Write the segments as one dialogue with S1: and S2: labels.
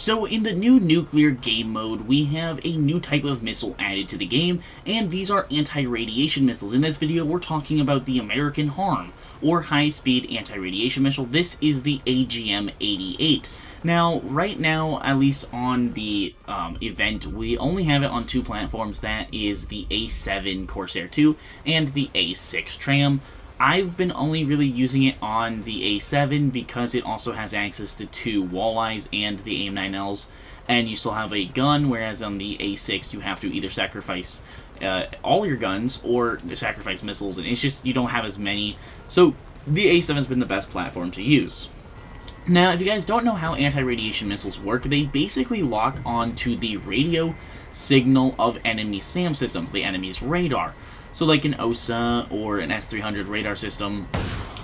S1: So in the new nuclear game mode, we have a new type of missile added to the game, and these are anti-radiation missiles. In this video, we're talking about the American HARM, or high-speed anti-radiation missile. This is the AGM-88. Now, right now, at least on the event, we only have it on two platforms. That is the A7 Corsair 2 and the A6 Tram. I've been only really using it on the A7 because it also has access to two walleyes and the AIM-9Ls, and you still have a gun, whereas on the A6 you have to either sacrifice all your guns or sacrifice missiles, and it's just you don't have as many. So the A7's been the best platform to use. Now, if you guys don't know how anti-radiation missiles work, they basically lock onto the radio signal of enemy SAM systems, the enemy's radar. So like an OSA or an S-300 radar system,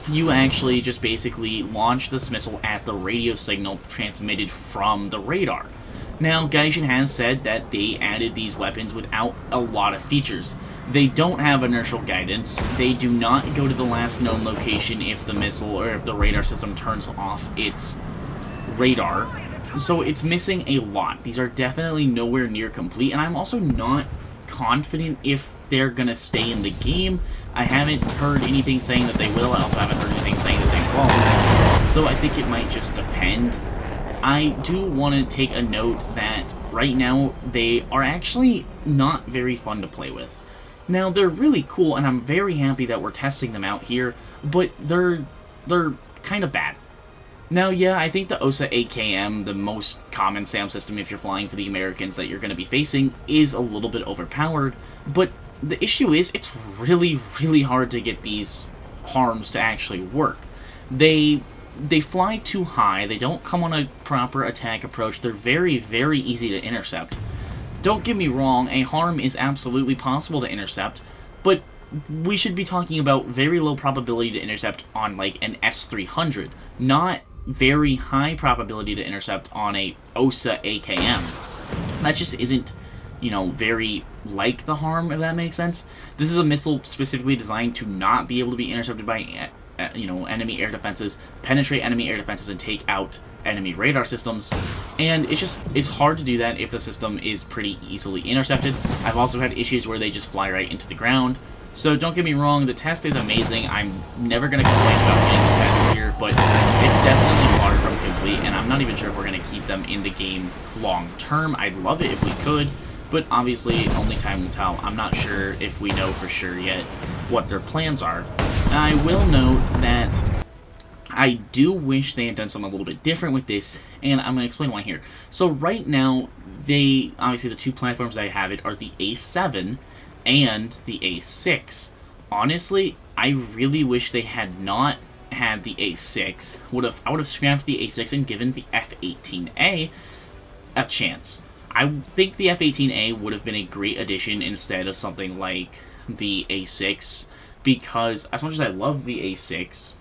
S1: you actually just basically launch this missile at the radio signal transmitted from the radar. Now, Gaijin has said that they added these weapons without a lot of features. They don't have inertial guidance, they do not go to the last known location if the missile or if the radar system turns off its radar, so it's missing a lot. These are definitely nowhere near complete, and I'm also not confident if they're gonna stay in the game. I haven't heard anything saying that they will. I also haven't heard anything saying that they won't. So I think it might just depend. I do want to take a note that right now they are actually not very fun to play with. Now, they're really cool, and I'm very happy that we're testing them out here, but they're kind of bad. Now, yeah, I think the OSA AKM, the most common SAM system if you're flying for the Americans that you're going to be facing, is a little bit overpowered, but the issue is it's really, really hard to get these HARMs to actually work. They fly too high, they don't come on a proper attack approach, they're very, very easy to intercept. Don't get me wrong, a HARM is absolutely possible to intercept, but we should be talking about very low probability to intercept on like an S-300, not very high probability to intercept on a OSA AKM. That just isn't, you know, very like the HARM, if that makes sense. This is a missile specifically designed to not be able to be intercepted by enemy air defenses, penetrate enemy air defenses, and take out enemy radar systems, and it's hard to do that if the system is pretty easily intercepted. I've also had issues where they just fly right into the ground. So don't get me wrong, the test is amazing. I'm never going to complain about getting the test here, but it's definitely far from complete, and I'm not even sure if we're going to keep them in the game long term. I'd love it if we could, but obviously only time will tell. I'm not sure if we know for sure yet what their plans are. I will note that I do wish they had done something a little bit different with this, and I'm going to explain why here. So right now, obviously the two platforms that I have it are the A7 and the A6. Honestly, I really wish they had not had the A6. I would have scrapped the A6 and given the F-18A a chance. I think the F-18A would have been a great addition instead of something like the A6, because as much as I love the A6,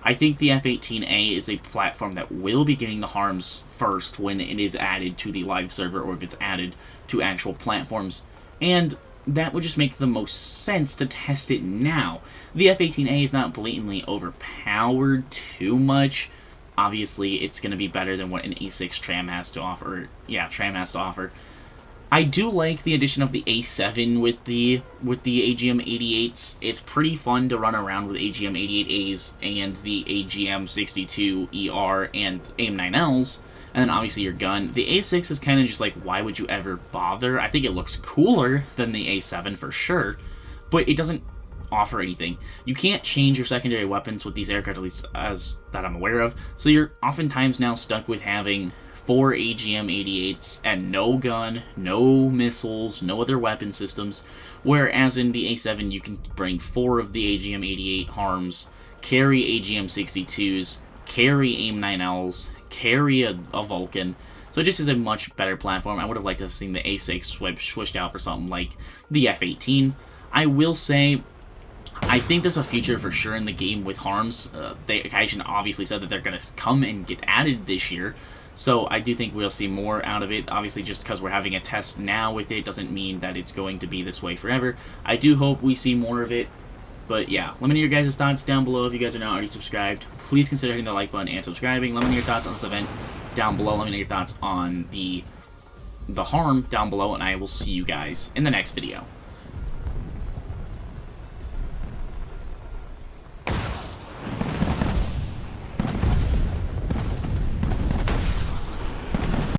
S1: I think the F-18A is a platform that will be getting the HARMs first when it is added to the live server, or if it's added to actual platforms, and that would just make the most sense to test it now. The F-18A is not blatantly overpowered too much. Obviously, it's going to be better than what an A6 Tram has to offer. Yeah, Tram has to offer. I do like the addition of the A7 with the AGM-88s. It's pretty fun to run around with AGM-88As and the AGM-62ER and AIM-9Ls, and then obviously your gun. The A6 is kind of just like, why would you ever bother? I think it looks cooler than the A7 for sure, but it doesn't offer anything. You can't change your secondary weapons with these aircraft, at least as that I'm aware of, so you're oftentimes now stuck with having 4 AGM-88s and no gun, no missiles, no other weapon systems, whereas in the A7 you can bring 4 of the AGM-88 HARMs, carry AGM-62s, carry AIM-9Ls, carry a Vulcan. So it just is a much better platform. I would have liked to have seen the A6 switched out for something like the F-18. I will say, I think there's a future for sure in the game with HARMs. Gaijin obviously said that they're going to come and get added this year, so I do think we'll see more out of it. Obviously, just because we're having a test now with it doesn't mean that it's going to be this way forever. I do hope we see more of it. But yeah, let me know your guys' thoughts down below. If you guys are not already subscribed, please consider hitting the like button and subscribing. Let me know your thoughts on this event. down below. Let me know your thoughts on the harm down below, and I will see you guys in the next video.